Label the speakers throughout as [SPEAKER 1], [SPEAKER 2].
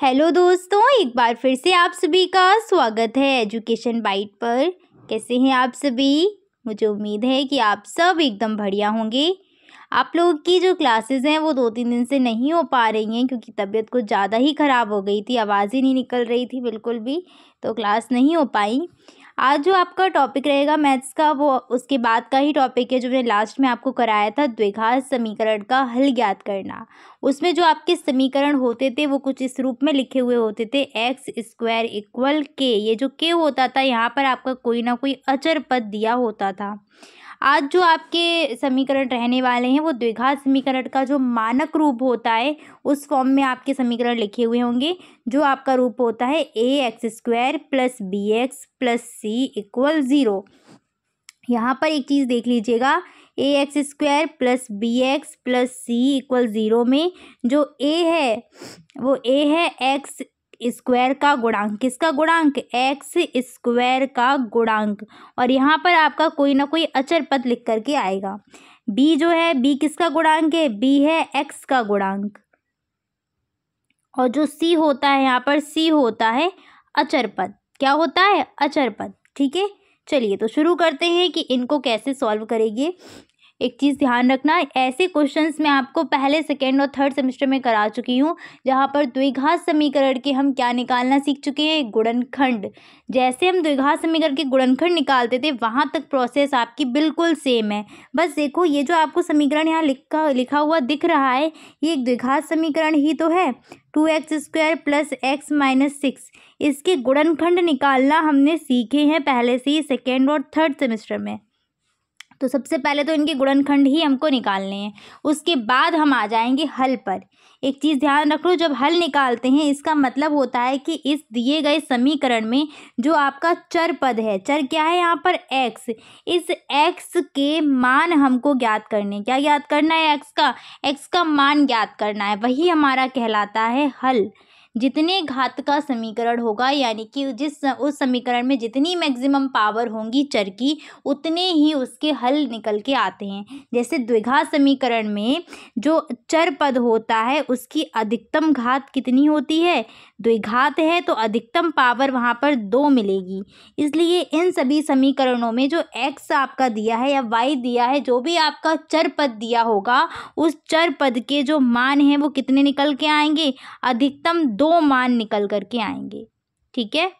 [SPEAKER 1] Hello दोस्तों, एक बार फिर से आप सभी का स्वागत है एजुकेशन बाइट पर। कैसे हैं आप सभी? मुझे उम्मीद है कि आप सब एकदम बढ़िया होंगे। आप लोगों की जो क्लासेस हैं वो 2-3 दिन से नहीं हो पा रही हैं क्योंकि तबीयत कुछ ज़्यादा ही ख़राब हो गई थी, आवाज़ ही नहीं निकल रही थी बिल्कुल भी, तो क्लास नहीं हो पाई। आज जो आपका टॉपिक रहेगा मैथ्स का, वो उसके बाद का ही टॉपिक है जो मैंने लास्ट में आपको कराया था, द्विघात समीकरण का हल ज्ञात करना। उसमें जो आपके समीकरण होते थे वो कुछ इस रूप में लिखे हुए होते थे, एक्स स्क्वायर इक्वल के। ये जो के होता था यहाँ पर आपका कोई ना कोई अचर पद दिया होता था। आज जो आपके समीकरण रहने वाले हैं वो द्विघात समीकरण का जो मानक रूप होता है उस फॉर्म में आपके समीकरण लिखे हुए होंगे, जो आपका रूप होता है A X square plus B X plus C equal 0। यहाँ पर एक चीज़ देख लीजिएगा, A X square plus B X plus C equal 0 में जो ए है वो ए है एक्स स्क्वायर का गुणांक। किसका गुणांक? एक्स स्क्वायर का गुणांक। और यहाँ पर आपका कोई ना कोई अचर पद लिख करके आएगा। बी जो है, बी किसका गुणांक है? बी है एक्स का गुणांक। और जो सी होता है यहाँ पर, सी होता है अचर पद। क्या होता है? अचर पद। ठीक है, चलिए तो शुरू करते हैं कि इनको कैसे सॉल्व करेंगे। एक चीज़ ध्यान रखना, ऐसे क्वेश्चंस मैं आपको पहले, सेकेंड और थर्ड सेमेस्टर में करा चुकी हूँ, जहाँ पर द्विघात समीकरण के हम क्या निकालना सीख चुके हैं? गुणनखंड। जैसे हम द्विघात समीकरण के गुणनखंड निकालते थे वहाँ तक प्रोसेस आपकी बिल्कुल सेम है। बस देखो, ये जो आपको समीकरण यहाँ लिखा हुआ दिख रहा है, ये एक द्विघात समीकरण ही तो है। 2x square plus x minus 6, इसके गुणनखंड निकालना हमने सीखे हैं पहले से ही सेकेंड और थर्ड सेमेस्टर में। तो सबसे पहले तो इनके गुणनखंड ही हमको निकालने हैं, उसके बाद हम आ जाएंगे हल पर। एक चीज़ ध्यान रख लो, जब हल निकालते हैं इसका मतलब होता है कि इस दिए गए समीकरण में जो आपका चर पद है, चर क्या है यहाँ पर? एक्स। इस एक्स के मान हमको ज्ञात करने। क्या ज्ञात करना है? एक्स का मान ज्ञात करना है, वही हमारा कहलाता है हल। जितने घात का समीकरण होगा, यानी कि उस समीकरण में जितनी मैक्सिमम पावर होंगी चर की, उतने ही उसके हल निकल के आते हैं। जैसे द्विघात समीकरण में जो चर पद होता है उसकी अधिकतम घात कितनी होती है? द्विघात है तो अधिकतम पावर वहाँ पर 2 मिलेगी। इसलिए इन सभी समीकरणों में जो एक्स आपका दिया है या वाई दिया है, जो भी आपका चर पद दिया होगा, उस चर पद के जो मान हैं वो कितने निकल के आएंगे? अधिकतम 2 मान निकल करके आएंगे। ठीक है,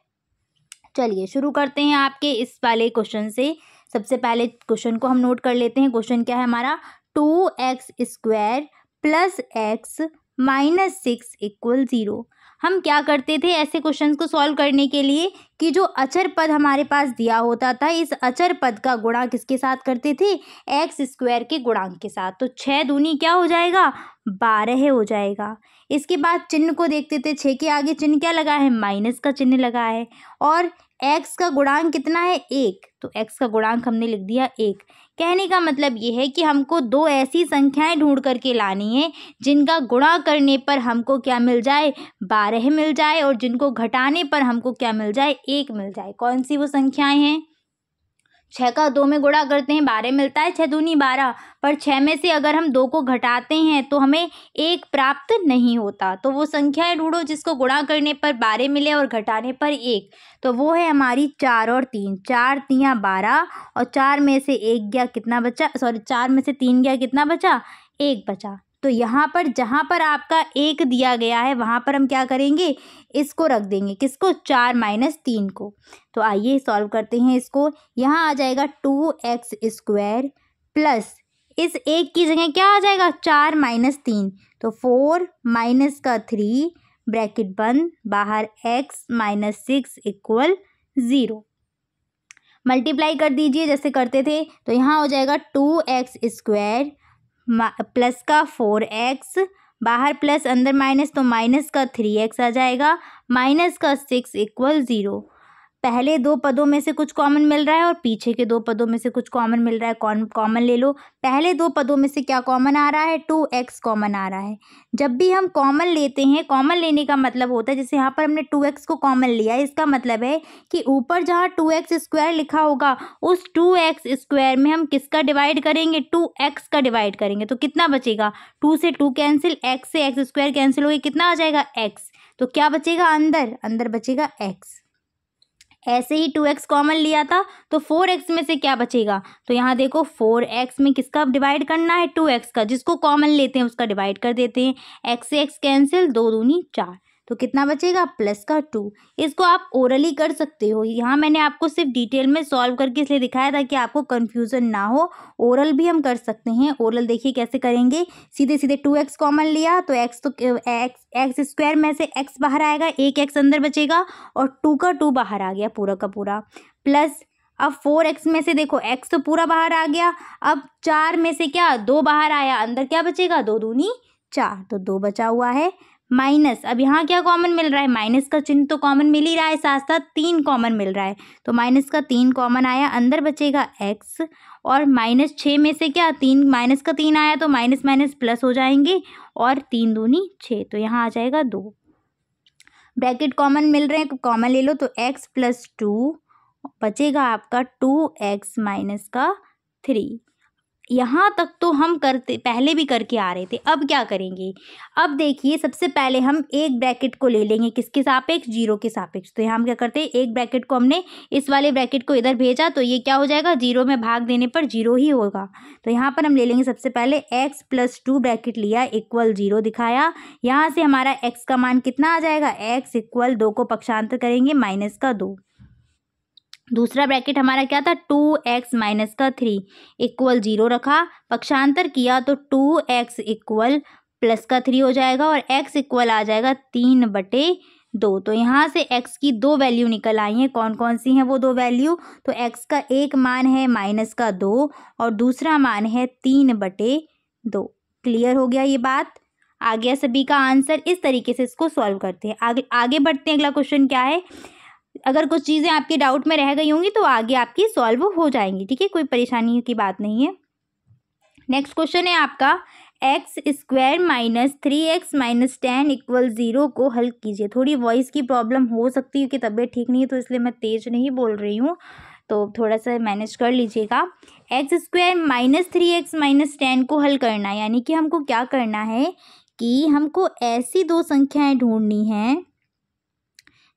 [SPEAKER 1] चलिए शुरू करते हैं आपके इस वाले क्वेश्चन से। सबसे पहले क्वेश्चन को हम नोट कर लेते हैं। क्वेश्चन क्या है हमारा? 2x square plus x minus 6 equal 0। हम क्या करते थे ऐसे क्वेश्चंस को सॉल्व करने के लिए कि जो अचर पद हमारे पास दिया होता था, इस अचर पद का गुणा किसके साथ करते थे? एक्स स्क्वायर के गुणांक के साथ। तो 6 दूनी क्या हो जाएगा? 12 हो जाएगा। इसके बाद चिन्ह को देखते थे, 6 के आगे चिन्ह क्या लगा है? माइनस का चिन्ह लगा है। और एक्स का गुणांक कितना है? 1। तो एक्स का गुणांक हमने लिख दिया 1। कहने का मतलब ये है कि हमको 2 ऐसी संख्याएं ढूंढ करके लानी है जिनका गुणा करने पर हमको क्या मिल जाए? 12 मिल जाए, और जिनको घटाने पर हमको क्या मिल जाए? 1 मिल जाए। कौन सी वो संख्याएं हैं? 6 का 2 में गुणा करते हैं 12 मिलता है, 6 दूनी 12। पर 6 में से अगर हम 2 को घटाते हैं तो हमें 1 प्राप्त नहीं होता। तो वो संख्याएं ढूंढो जिसको गुणा करने पर 12 मिले और घटाने पर 1। तो वो है हमारी 4 और 3। 4 तियाँ 12, और 4 में से 1 गया, कितना बचा? 4 में से 3 गया, कितना बचा? 1 बचा। तो यहाँ पर जहाँ पर आपका 1 दिया गया है वहाँ पर हम क्या करेंगे? इसको रख देंगे। किसको? 4 माइनस 3 को। तो आइए सॉल्व करते हैं इसको। यहाँ आ जाएगा 2x स्क्वायर प्लस, इस 1 की जगह क्या आ जाएगा? 4 माइनस 3, तो 4 माइनस का 3 ब्रैकेट बंद, बाहर x माइनस 6 इक्वल 0। मल्टीप्लाई कर दीजिए जैसे करते थे। तो यहाँ हो जाएगा 2x स्क्वायर प्लस का 4x, बाहर प्लस अंदर माइनस, तो माइनस का 3x आ जाएगा, माइनस का 6 इक्वल 0। पहले 2 पदों में से कुछ कॉमन मिल रहा है और पीछे के 2 पदों में से कुछ कॉमन मिल रहा है। कॉमन ले लो। पहले 2 पदों में से क्या कॉमन आ रहा है? 2x कॉमन आ रहा है। जब भी हम कॉमन लेते हैं, कॉमन लेने का मतलब होता है, जैसे यहाँ पर हमने 2x को कॉमन लिया है, इसका मतलब है कि ऊपर जहाँ 2x स्क्वायर लिखा होगा उस 2x स्क्वायर में हम किसका डिवाइड करेंगे? 2x का डिवाइड करेंगे। तो कितना बचेगा? 2 से 2 कैंसिल, x से x स्क्वायर कैंसिल हो गया, कितना आ जाएगा? x। तो क्या बचेगा अंदर, अंदर बचेगा x। ऐसे ही 2x कॉमन लिया था तो 4x में से क्या बचेगा, तो यहाँ देखो 4x में किसका डिवाइड करना है, 2x का, जिसको कॉमन लेते हैं उसका डिवाइड कर देते हैं। x से x कैंसिल, 2 दूनी 4, तो कितना बचेगा प्लस का 2। इसको आप ओरली कर सकते हो, यहाँ मैंने आपको सिर्फ डिटेल में सॉल्व करके इसलिए दिखाया था कि आपको कन्फ्यूज़न ना हो। ओरल भी हम कर सकते हैं। ओरल देखिए कैसे करेंगे, सीधे सीधे 2x कॉमन लिया तो एक्स स्क्वायर में से x बाहर आएगा, एक x अंदर बचेगा और 2 का 2 बाहर आ गया पूरा का पूरा, प्लस अब 4x में से देखो x तो पूरा बाहर आ गया, अब 4 में से क्या 2 बाहर आया, अंदर क्या बचेगा 2 दूनी 4, तो 2 बचा हुआ है, माइनस अब यहाँ क्या कॉमन मिल रहा है, माइनस का चिन्ह तो कॉमन मिल ही रहा है, साथ साथ 3 कॉमन मिल रहा है, तो माइनस का 3 कॉमन आया, अंदर बचेगा x, और माइनस 6 में से क्या 3 माइनस का 3 आया तो माइनस माइनस प्लस हो जाएंगे, और 3 दूनी 6, तो यहाँ आ जाएगा 2। ब्रैकेट कॉमन मिल रहे हैं, कॉमन ले लो, तो x प्लस 2 बचेगा आपका 2x माइनस का 3। यहाँ तक तो हम करते पहले भी करके आ रहे थे। अब क्या करेंगे, अब देखिए सबसे पहले हम एक ब्रैकेट को ले लेंगे, किसके सापेक्ष, 0 के सापेक्ष। तो यहाँ हम क्या करते हैं, एक ब्रैकेट को हमने इस वाले ब्रैकेट को इधर भेजा तो ये क्या हो जाएगा, 0 में भाग देने पर 0 ही होगा। तो यहाँ पर हम ले लेंगे सबसे पहले x प्लस 2 ब्रैकेट लिया इक्वल 0 दिखाया, यहाँ से हमारा x का मान कितना आ जाएगा, x इक्वल 2 को पक्षांतर करेंगे माइनस का 2। दूसरा ब्रैकेट हमारा क्या था, 2x माइनस का 3 इक्वल 0 रखा, पक्षांतर किया तो 2x इक्वल प्लस का 3 हो जाएगा, और x इक्वल आ जाएगा 3/2। तो यहाँ से x की 2 वैल्यू निकल आई हैं, कौन कौन सी हैं वो 2 वैल्यू, तो x का एक मान है माइनस का 2 और दूसरा मान है 3/2। क्लियर हो गया ये बात, आ गया सभी का आंसर। इस तरीके से इसको सॉल्व करते हैं। आगे बढ़ते हैं। अगला क्वेश्चन क्या है, अगर कुछ चीज़ें आपके डाउट में रह गई होंगी तो आगे आपकी सॉल्व हो जाएंगी, ठीक है, कोई परेशानी की बात नहीं है। नेक्स्ट क्वेश्चन है आपका, x square minus 3x minus 10 equal 0 को हल कीजिए। थोड़ी वॉइस की प्रॉब्लम हो सकती है कि तबीयत ठीक नहीं है तो इसलिए मैं तेज नहीं बोल रही हूँ, तो थोड़ा सा मैनेज कर लीजिएगा। X square minus 3x minus 10 को हल करना है, यानी कि हमको क्या करना है कि हमको ऐसी दो संख्याएं ढूंढनी हैं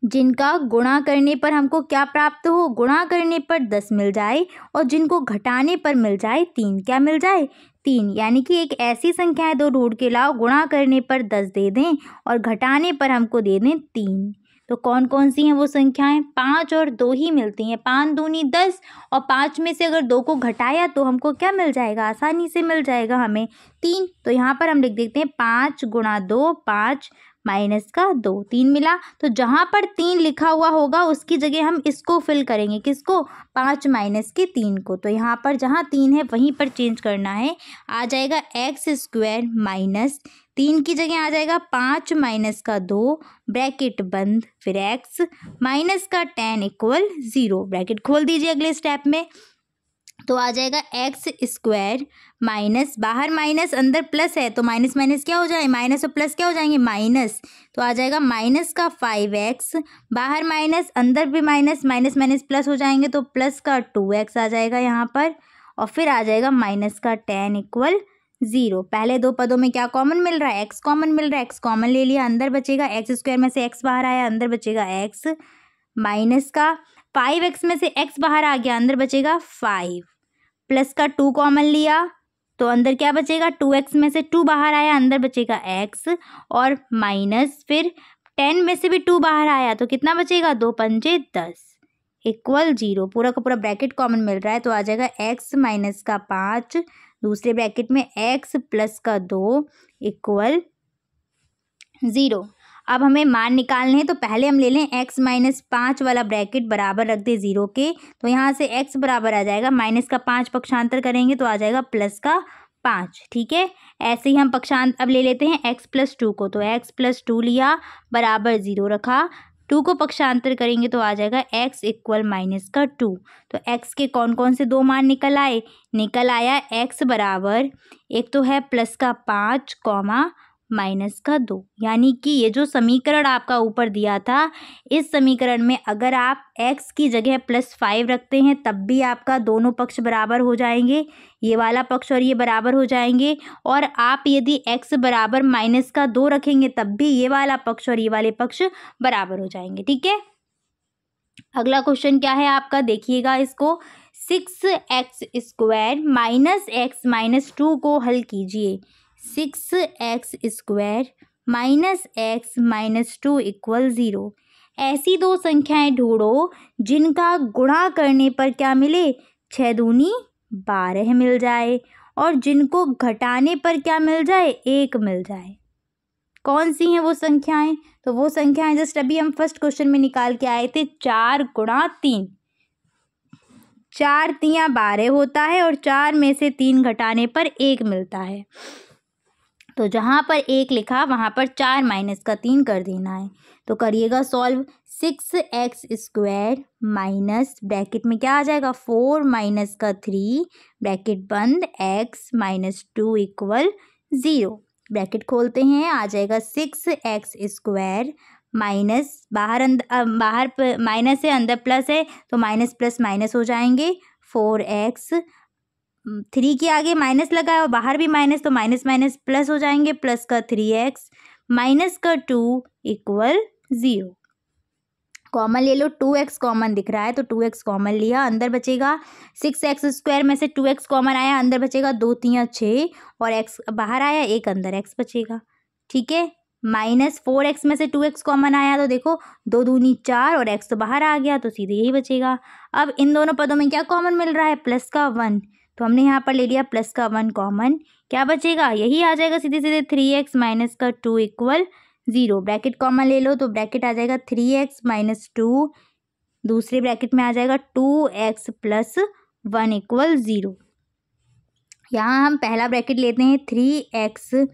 [SPEAKER 1] जिनका गुणा करने पर हमको क्या प्राप्त हो, गुणा करने पर 10 मिल जाए और जिनको घटाने पर मिल जाए 3। क्या मिल जाए, 3। यानी कि एक ऐसी संख्याएं दो ढूंढ के लाओ, गुणा करने पर 10 दे दें और घटाने पर हमको दे दें 3। तो कौन कौन सी हैं वो संख्याएं, 5 और 2 ही मिलती हैं। 5 दूनी 10 और 5 में से अगर 2 को घटाया तो हमको क्या मिल जाएगा, आसानी से मिल जाएगा हमें 3। तो यहाँ पर हम लिख देते हैं 5 गुणा 2 5 माइनस का 2, 3 मिला। तो जहाँ पर 3 लिखा हुआ होगा उसकी जगह हम इसको फिल करेंगे, किसको, 5 माइनस के 3 को। तो यहाँ पर जहाँ 3 है वहीं पर चेंज करना है, आ जाएगा एक्स स्क्वायर माइनस 3 की जगह आ जाएगा 5 माइनस का 2 ब्रैकेट बंद, फिर एक्स माइनस का 10 इक्वल 0, ब्रैकेट खोल दीजिए अगले स्टेप में। तो आ जाएगा एक्स स्क्वायर माइनस, बाहर माइनस अंदर प्लस है तो माइनस माइनस क्या हो जाए, माइनस और प्लस क्या हो जाएंगे, माइनस। तो आ जाएगा माइनस का 5x, बाहर माइनस अंदर भी माइनस, माइनस माइनस प्लस हो जाएंगे तो प्लस का 2x आ जाएगा यहाँ पर, और फिर आ जाएगा माइनस का 10 इक्वल 0। पहले दो पदों में क्या कॉमन मिल रहा है, x कॉमन मिल रहा है, x कॉमन ले लिया, अंदर बचेगा एक्स स्क्वायर में से x बाहर आया, अंदर बचेगा x, माइनस का 5x में से x बाहर आ गया, अंदर बचेगा 5, प्लस का 2 कॉमन लिया तो अंदर क्या बचेगा, 2x में से 2 बाहर आया, अंदर बचेगा x, और माइनस फिर 10 में से भी 2 बाहर आया तो कितना बचेगा, 2 पंजे 10 इक्वल 0। पूरा का पूरा ब्रैकेट कॉमन मिल रहा है तो आ जाएगा x माइनस का 5, दूसरे ब्रैकेट में x प्लस का 2 इक्वल 0। अब हमें मान निकालने हैं तो पहले हम ले लें x माइनस 5 वाला ब्रैकेट बराबर रख दे 0 के, तो यहाँ से x बराबर आ जाएगा, माइनस का 5 पक्षांतर करेंगे तो आ जाएगा प्लस का 5, ठीक है। ऐसे ही हम पक्षांतर अब ले लेते हैं x प्लस 2 को, तो x प्लस 2 लिया बराबर 0 रखा, 2 को पक्षांतर करेंगे तो आ जाएगा x इक्वल माइनस का 2। तो x के कौन कौन से दो मान निकल आए, निकल आया x बराबर, एक तो है प्लस का 5 कॉमा -2। यानी कि ये जो समीकरण आपका ऊपर दिया था, इस समीकरण में अगर आप x की जगह +5 रखते हैं तब भी आपका दोनों पक्ष बराबर हो जाएंगे, ये वाला पक्ष और ये बराबर हो जाएंगे। और आप यदि x बराबर -2 रखेंगे तब भी ये वाला पक्ष और ये वाले पक्ष बराबर हो जाएंगे। ठीक है, अगला क्वेश्चन क्या है आपका, देखिएगा इसको। 6x² -x -2 को हल कीजिए। 6x² -x -2 = 0। ऐसी दो संख्याएं ढूंढो जिनका गुणा करने पर क्या मिले, 6 दूनी 12 मिल जाए और जिनको घटाने पर क्या मिल जाए, 1 मिल जाए। कौन सी हैं वो संख्याएं, तो वो संख्याएं जस्ट अभी हम फर्स्ट क्वेश्चन में निकाल के आए थे। 4 × 3, 4 तियां 12 होता है और 4 में से 3 घटाने पर 1 मिलता है। तो जहाँ पर 1 लिखा वहाँ पर 4 - 3 कर देना है। तो करिएगा सॉल्व। 6x² माइनस ब्रैकेट में क्या आ जाएगा, 4 - 3 ब्रैकेट बंद x -2 = 0। ब्रैकेट खोलते हैं, आ जाएगा 6x² माइनस बाहर माइनस है, अंदर प्लस है तो माइनस प्लस माइनस हो जाएंगे। 4x, 3 के आगे माइनस लगा है और बाहर भी माइनस, तो माइनस माइनस प्लस हो जाएंगे, प्लस का 3x -2 = 0। कॉमन ले लो, 2x कॉमन दिख रहा है तो 2x कॉमन लिया, अंदर बचेगा 6x² में से 2x कॉमन आया, अंदर बचेगा 2 × 6 और x बाहर आया, 1 अंदर x बचेगा। ठीक है, -4x में से 2x कॉमन आया तो देखो 2 दूनी 4 और x तो बाहर आ गया तो सीधे यही बचेगा। अब इन दोनों पदों में क्या कॉमन मिल रहा है, प्लस का 1, तो हमने यहाँ पर ले लिया प्लस का 1 कॉमन, क्या बचेगा, यही आ जाएगा सीधे सीधे 3x - 2 = 0। ब्रैकेट कॉमन ले लो तो ब्रैकेट आ जाएगा 3x - 2, दूसरे ब्रैकेट में आ जाएगा 2x + 1 = 0। यहाँ हम पहला ब्रैकेट लेते हैं, 3x -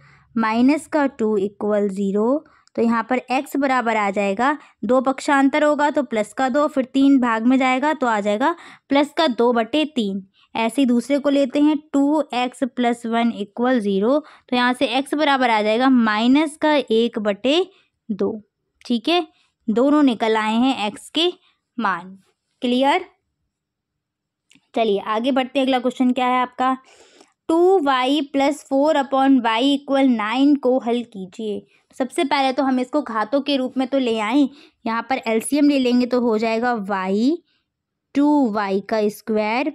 [SPEAKER 1] 2 = 0। तो यहाँ पर x बराबर आ जाएगा, 2 पक्षांतर होगा तो प्लस का 2, फिर 3 भाग में जाएगा तो आ जाएगा प्लस का 2/3। ऐसे ही दूसरे को लेते हैं, 2x + 1 = 0। तो यहाँ से x बराबर आ जाएगा -1/2। ठीक है, दोनों निकल आए हैं x के मान। क्लियर, चलिए आगे बढ़ते हैं। अगला क्वेश्चन क्या है आपका, 2y + 4/y = 9 को हल कीजिए। सबसे पहले तो हम इसको घातों के रूप में तो ले आए, यहाँ पर एलसीएम ले लेंगे तो हो जाएगा y, 2y² + 4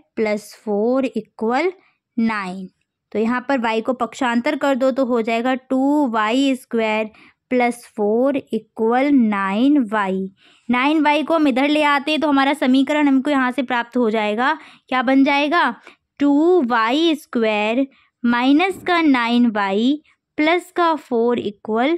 [SPEAKER 1] = 9। तो यहाँ पर y को पक्षांतर कर दो तो हो जाएगा 2y² + 4 = 9y। 9y को हम इधर ले आते हैं तो हमारा समीकरण हमको यहाँ से प्राप्त हो जाएगा, क्या बन जाएगा, 2y² -9y + 4 =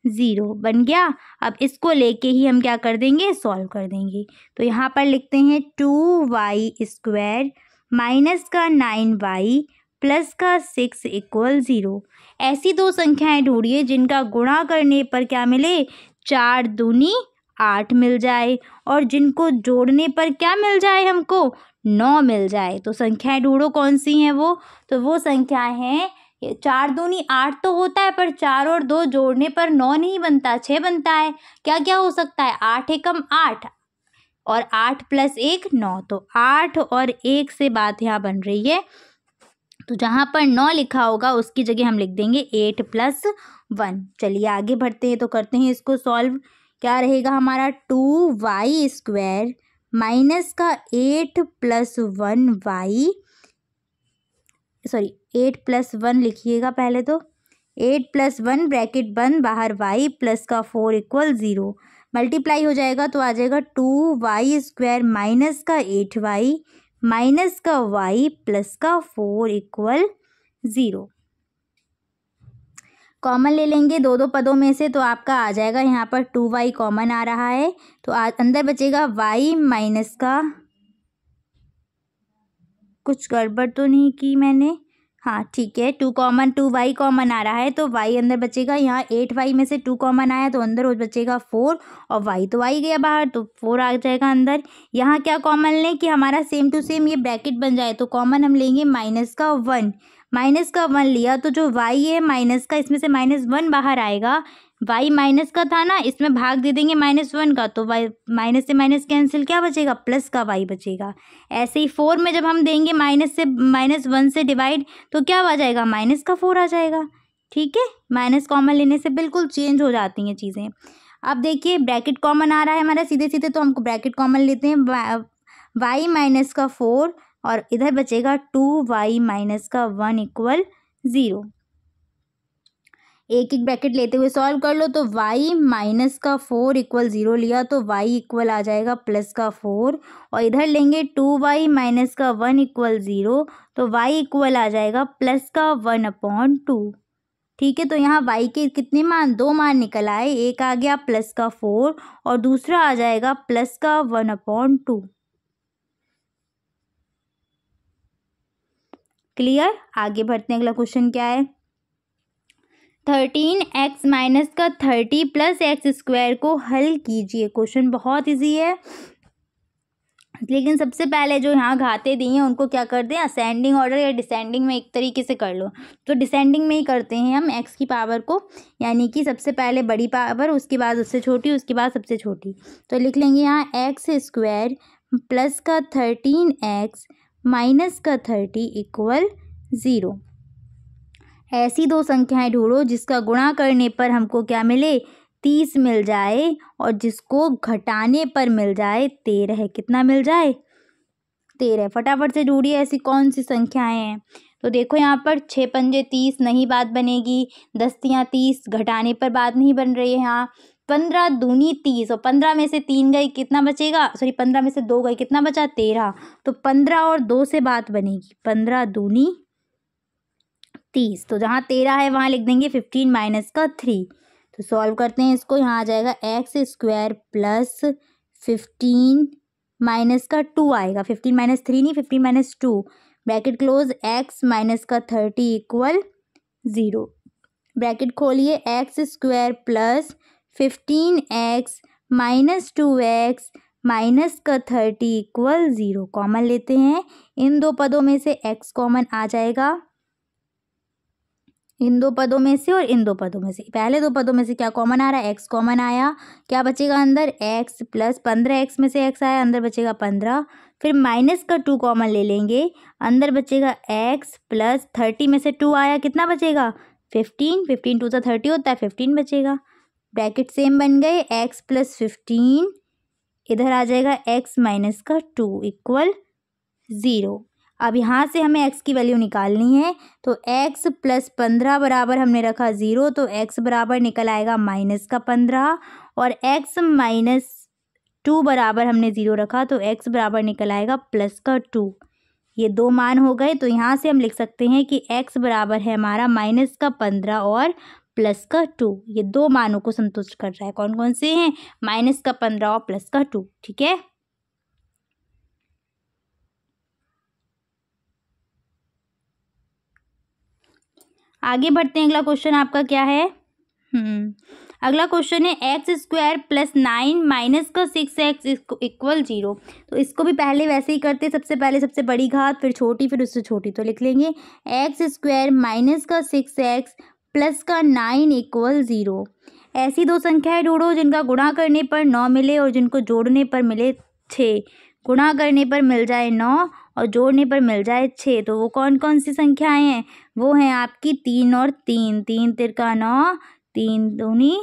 [SPEAKER 1] 0 बन गया। अब इसको लेके ही हम क्या कर देंगे, सॉल्व कर देंगे। तो यहाँ पर लिखते हैं 2y² -9y + 6 = 0। ऐसी दो संख्याएं ढूंढिए जिनका गुणा करने पर क्या मिले, 4 दूनी 8 मिल जाए और जिनको जोड़ने पर क्या मिल जाए, हमको 9 मिल जाए। तो संख्याएं ढूंढो कौन सी हैं वो, तो वो संख्याएं हैं, 4 दूनी 8 तो होता है पर 4 और 2 जोड़ने पर 9 नहीं बनता, 6 बनता है। क्या क्या हो सकता है, 8 एकम 8 और 8 + 1 9, तो 8 और 1 से बात यहाँ बन रही है। तो जहाँ पर 9 लिखा होगा उसकी जगह हम लिख देंगे 8 + 1। चलिए आगे बढ़ते हैं तो करते हैं इसको सॉल्व। क्या रहेगा हमारा, 2y² -8 + 1y, सॉरी 8 + 1 लिखिएगा पहले, तो 8 + 1 ब्रैकेट बंद, बाहर y + का 4 = 0। मल्टीप्लाई हो जाएगा तो आ जाएगा 2y² -8y -y + 4 = 0। कॉमन ले लेंगे दो पदों में से तो आपका आ जाएगा, यहाँ पर 2y कॉमन आ रहा है तो अंदर बचेगा y माइनस का, कुछ गड़बड़ तो नहीं की मैंने, हाँ ठीक है, 2y कॉमन आ रहा है तो y अंदर बचेगा। यहाँ 8y में से 2 कॉमन आया तो अंदर बचेगा 4 और y तो आई गया बाहर तो 4 आ जाएगा अंदर। यहाँ क्या कॉमन लें कि हमारा सेम टू सेम ये ब्रैकेट बन जाए, तो कॉमन हम लेंगे -1 माइनस का 1 लिया तो जो y है माइनस का, इसमें से -1 बाहर आएगा। y माइनस का था ना, इसमें भाग दे देंगे -1 का, तो y माइनस से माइनस कैंसिल, क्या बचेगा, प्लस का y बचेगा। ऐसे ही 4 में जब हम देंगे -1 से डिवाइड, तो क्या आ जाएगा, -4 आ जाएगा। ठीक है, माइनस कॉमन लेने से बिल्कुल चेंज हो जाती हैं चीज़ें। अब देखिए ब्रैकेट कॉमन आ रहा है हमारा सीधे सीधे, तो हमको ब्रैकेट कॉमन लेते हैं। y माइनस का 4 और इधर बचेगा 2y माइनस का 1 इक्वल 0। एक एक ब्रैकेट लेते हुए सॉल्व कर लो। तो y माइनस का 4 इक्वल 0 लिया तो y इक्वल आ जाएगा प्लस का 4, और इधर लेंगे 2y माइनस का 1 इक्वल 0, तो y इक्वल आ जाएगा प्लस का 1/2। ठीक है, तो यहाँ y के कितने मान, 2 मान निकल आए। एक आ गया प्लस का 4 और दूसरा आ जाएगा प्लस का 1/2। क्लियर, आगे बढ़ते हैं। अगला क्वेश्चन क्या है, 13x माइनस का 30 प्लस एक्स स्क्वायर को हल कीजिए। क्वेश्चन बहुत इजी है, लेकिन सबसे पहले जो यहाँ घाते दी हैं उनको क्या कर दें, असेंडिंग ऑर्डर या डिसेंडिंग में एक तरीके से कर लो। तो डिसेंडिंग में ही करते हैं हम x की पावर को, यानी कि सबसे पहले बड़ी पावर, उसके बाद उससे छोटी, उसके बाद सबसे छोटी। तो लिख लेंगे यहाँ एक्स स्क्वायर प्लस का 13x माइनस का 30 इक्वल 0। ऐसी दो संख्याएं ढूंढो जिसका गुणा करने पर हमको क्या मिले, 30 मिल जाए, और जिसको घटाने पर मिल जाए 13। कितना मिल जाए, 13। फटाफट से ढूंढिए ऐसी कौन सी संख्याएं हैं। तो देखो यहाँ पर 6 पंजे 30 नहीं बात बनेगी, 10 तियाँ 30 घटाने पर बात नहीं बन रही है। यहाँ 15 दूनी 30 और 15 में से 3 गई, कितना बचेगा, सॉरी 15 में से 2 गई, कितना बचा, 13। तो 15 और 2 से बात बनेगी, 15 दूनी 30। तो जहाँ 13 है वहाँ लिख देंगे 15 माइनस का 3। तो सॉल्व करते हैं इसको। यहाँ आ जाएगा एक्स स्क्वायर प्लस 15 माइनस का 2 आएगा, 15 माइनस 3 नहीं, 15 minus 2, bracket close, x minus का 30 इक्वल 0। ब्रैकेट खोलिए, x square plus 15x minus 2x minus का 30 इक्वल 0। कॉमन लेते हैं, इन दो पदों में से x कॉमन आ जाएगा, इन दो पदों में से और इन दो पदों में से। पहले दो पदों में से क्या कॉमन आ रहा है, x कॉमन आया, क्या बचेगा अंदर, x प्लस 15x में से x आया, अंदर बचेगा 15। फिर माइनस का 2 कॉमन ले लेंगे, अंदर बचेगा x प्लस 30 में से 2 आया, कितना बचेगा, 15। 15 2 × 30 होता है, 15 बचेगा। ब्रैकेट सेम बन गए, x प्लस 15, इधर आ जाएगा x माइनस का 2 इक्वल 0। अब यहाँ से हमें x की वैल्यू निकालनी है, तो x प्लस 15 बराबर हमने रखा 0, तो x बराबर निकल आएगा माइनस का 15, और x माइनस 2 बराबर हमने 0 रखा, तो x बराबर निकल आएगा प्लस का 2। ये दो मान हो गए, तो यहाँ से हम लिख सकते हैं कि x बराबर है हमारा माइनस का 15 और प्लस का 2। ये दो मानों को संतुष्ट कर रहा है। कौन कौन से हैं, माइनस का 15 और प्लस का 2। ठीक है, आगे बढ़ते हैं। अगला क्वेश्चन आपका क्या है, अगला क्वेश्चन है एक्स स्क्वायर प्लस 9 माइनस का 6x इक्वल 0। तो इसको भी पहले वैसे ही करते, सबसे पहले सबसे बड़ी घात, फिर छोटी, फिर उससे छोटी। तो लिख लेंगे एक्स स्क्वायर माइनस का 6x प्लस का 9 इक्वल 0। ऐसी दो संख्याएं ढूंढो जिनका गुणा करने पर 9 मिले और जिनको जोड़ने पर मिले 6। गुणा करने पर मिल जाए 9 और जोड़ने पर मिल जाए 6, तो वो कौन कौन सी संख्याएं हैं, वो हैं आपकी 3 और 3। 3 तिरका 9, 3 दूनी,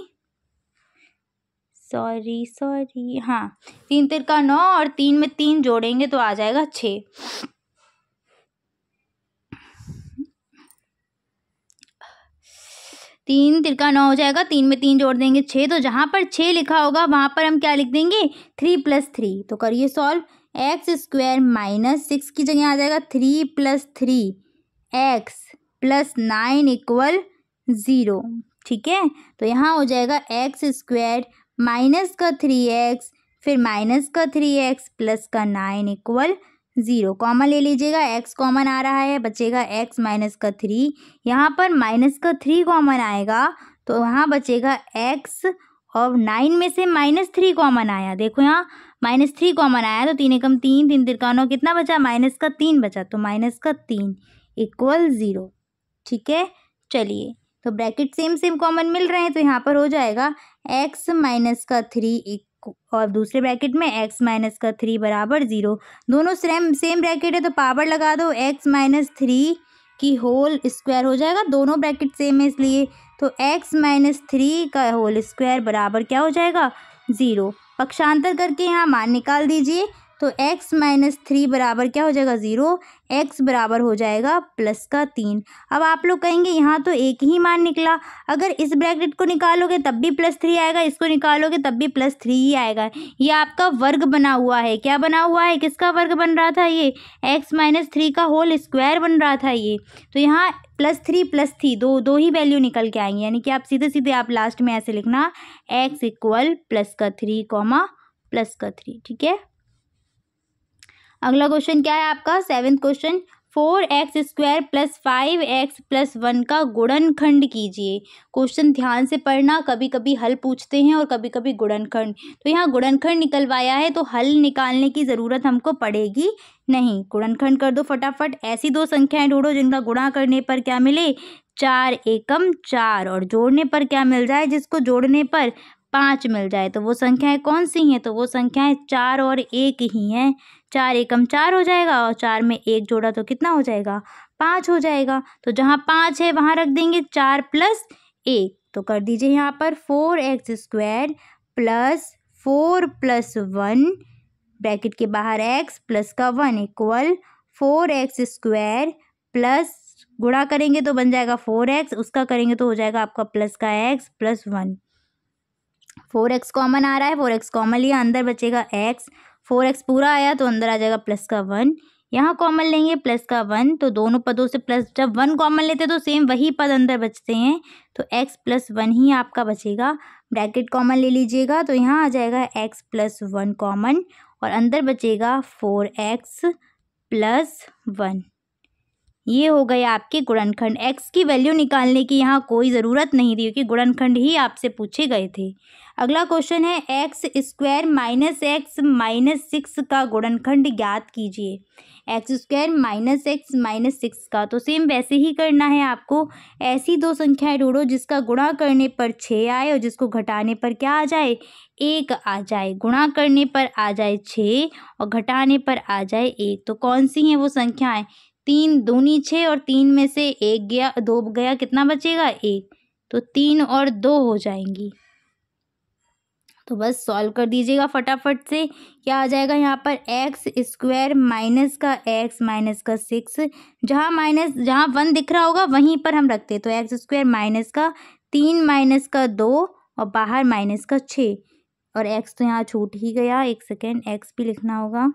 [SPEAKER 1] सॉरी हाँ, 3 तिरका 9 और 3 में 3 जोड़ेंगे तो आ जाएगा 6। 3 तिरका 9 हो जाएगा, 3 में 3 जोड़ देंगे 6। तो जहाँ पर 6 लिखा होगा वहाँ पर हम क्या लिख देंगे, 3 + 3। तो करिए सॉल्व, एक्स स्क्वायर माइनस 6 की जगह आ जाएगा 3 + 3x प्लस 9 इक्वल 0। ठीक है, तो यहाँ हो जाएगा एक्स स्क्वायर माइनस का 3x फिर माइनस का 3x प्लस का 9 इक्वल 0। कॉमन ले लीजिएगा, x कॉमन आ रहा है, बचेगा x माइनस का 3। यहाँ पर माइनस का 3 कॉमन आएगा, तो यहाँ बचेगा x, और 9 में से -3 कॉमन आया। देखो यहाँ -3 कॉमन आया, तो 3 एकम 3, 3 तिरका 9, कितना बचा, -3 बचा, तो -3 इक्वल 0। ठीक है, चलिए तो ब्रैकेट सेम सेम कॉमन मिल रहे हैं तो यहाँ पर हो जाएगा x माइनस का 3 और दूसरे ब्रैकेट में x माइनस का 3 बराबर 0। दोनों सेम ब्रैकेट है तो पावर लगा दो, x माइनस 3 की होल स्क्वायर हो जाएगा, दोनों ब्रैकेट सेम है इसलिए, तो x माइनस 3 का होल स्क्वायर बराबर क्या हो जाएगा 0। पक्षांतर करके यहाँ मान निकाल दीजिए, तो x माइनस 3 बराबर क्या हो जाएगा 0, x बराबर हो जाएगा प्लस का 3। अब आप लोग कहेंगे यहाँ तो एक ही मान निकला, अगर इस ब्रैकेट को निकालोगे तब भी +3 आएगा, इसको निकालोगे तब भी +3 ही आएगा। ये आपका वर्ग बना हुआ है, क्या बना हुआ है, किसका वर्ग बन रहा था, ये x माइनस 3 का होल स्क्वायर बन रहा था ये, तो यहाँ +3 दो ही वैल्यू निकल के आएंगे, यानी कि आप सीधे आप लास्ट में ऐसे लिखना x इक्वल +3 कॉमा +3, ठीक है। अगला क्वेश्चन क्या है आपका 7th क्वेश्चन, 4x² + 5x + 1 का गुणनखंड कीजिए। क्वेश्चन ध्यान से पढ़ना, कभी कभी हल पूछते हैं और कभी कभी गुणनखंड, तो यहाँ गुणनखंड निकलवाया है तो हल निकालने की ज़रूरत हमको पड़ेगी नहीं। गुणनखंड कर दो फटाफट, ऐसी दो संख्याएं ढूंढो जिनका गुणा करने पर क्या मिले 4 एकम 4 और जोड़ने पर क्या मिल जाए, जिसको जोड़ने पर 5 मिल जाए, तो वो संख्याएं कौन सी हैं, तो वो संख्याएं 4 और 1 ही हैं। 4 एकम 4 हो जाएगा और 4 में 1 जोड़ा तो कितना हो जाएगा 5 हो जाएगा, तो जहाँ 5 है वहाँ रख देंगे 4 + 1, तो कर दीजिए यहाँ पर 4x² + 4 + 1 ब्रैकेट के बाहर x प्लस का 1 इक्वल 4x² प्लस गुणा करेंगे तो बन जाएगा 4x, उसका करेंगे तो हो जाएगा आपका प्लस का x + 1। 4x कॉमन आ रहा है, 4x कॉमन लिया, अंदर बचेगा x, 4x पूरा आया तो अंदर आ जाएगा प्लस का 1, यहाँ कॉमन लेंगे प्लस का 1, तो दोनों पदों से प्लस, जब 1 कॉमन लेते तो सेम वही पद अंदर बचते हैं, तो x + 1 ही आपका बचेगा। ब्रैकेट कॉमन ले लीजिएगा तो यहाँ आ जाएगा x + 1 कॉमन और अंदर बचेगा 4x + 1। ये हो गए आपके गुणनखंड। x की वैल्यू निकालने की यहाँ कोई ज़रूरत नहीं थी क्योंकि गुणनखंड ही आपसे पूछे गए थे। अगला क्वेश्चन है x² - x - 6 का गुणनखंड ज्ञात कीजिए। x² - x - 6 का तो सेम वैसे ही करना है आपको, ऐसी दो संख्याएं ढूंढो जिसका गुणा करने पर 6 आए और जिसको घटाने पर क्या आ जाए 1 आ जाए। गुणा करने पर आ जाए 6 और घटाने पर आ जाए 1, तो कौन सी हैं वो संख्याएं, 3 दूनी 6 और 3 में से 1 गया 2 गया, कितना बचेगा 1, तो 3 और 2 हो जाएंगी। तो बस सॉल्व कर दीजिएगा फटाफट से, क्या आ जाएगा यहाँ पर x² माइनस का x माइनस का 6, जहाँ 1 दिख रहा होगा वहीं पर हम रखते, तो x² माइनस का 3 माइनस का 2 और बाहर माइनस का 6 और x तो यहाँ छूट ही गया, एक सेकेंड x भी लिखना होगा,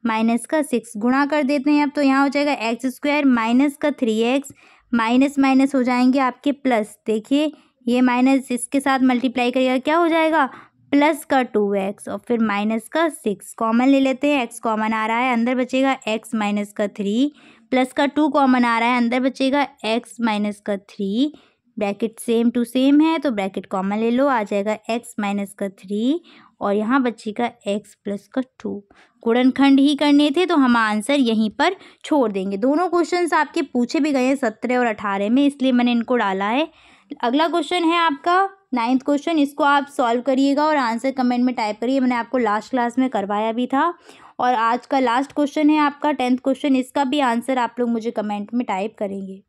[SPEAKER 1] माइनस का 6 गुणा कर देते हैं अब, तो यहाँ हो जाएगा x² माइनस का 3x माइनस माइनस हो जाएंगे आपके प्लस, देखिए ये माइनस इसके साथ मल्टीप्लाई करिएगा क्या हो जाएगा प्लस का 2x और फिर माइनस का 6 कॉमन ले लेते हैं, x कॉमन आ रहा है अंदर बचेगा x माइनस का 3 प्लस का 2 कॉमन आ रहा है अंदर बचेगा x माइनस का 3, ब्रैकेट सेम टू सेम है तो ब्रैकेट कॉमन ले लो, आ जाएगा x माइनस का 3 और यहाँ बचेगा x प्लस का 2। गुणनखंड ही करने थे तो हम आंसर यहीं पर छोड़ देंगे। दोनों क्वेश्चंस आपके पूछे भी गए हैं 17 और 18 में, इसलिए मैंने इनको डाला है। अगला क्वेश्चन है आपका 9th क्वेश्चन, इसको आप सॉल्व करिएगा और आंसर कमेंट में टाइप करिए, मैंने आपको लास्ट क्लास में करवाया भी था। और आज का लास्ट क्वेश्चन है आपका 10th क्वेश्चन, इसका भी आंसर आप लोग मुझे कमेंट में टाइप करेंगे,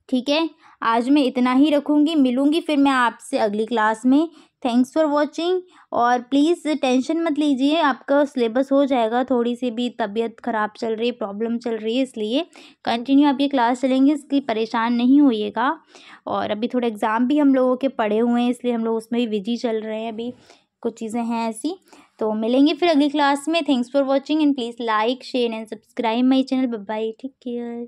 [SPEAKER 1] ठीक है। आज मैं इतना ही रखूँगी, मिलूँगी फिर मैं आपसे अगली क्लास में। थैंक्स फॉर वॉचिंग और प्लीज़ टेंशन मत लीजिए, आपका सिलेबस हो जाएगा, थोड़ी सी भी तबीयत ख़राब चल रही है, प्रॉब्लम चल रही है, इसलिए कंटिन्यू आपकी क्लास चलेंगे, इसकी परेशान नहीं होइएगा। और अभी थोड़े एग्ज़ाम भी हम लोगों के पड़े हुए हैं, इसलिए हम लोग उसमें भी बिजी चल रहे हैं, अभी कुछ चीज़ें हैं ऐसी। तो मिलेंगे फिर अगली क्लास में। Thanks for watching and please like share and subscribe my channel. Bye bye, take care.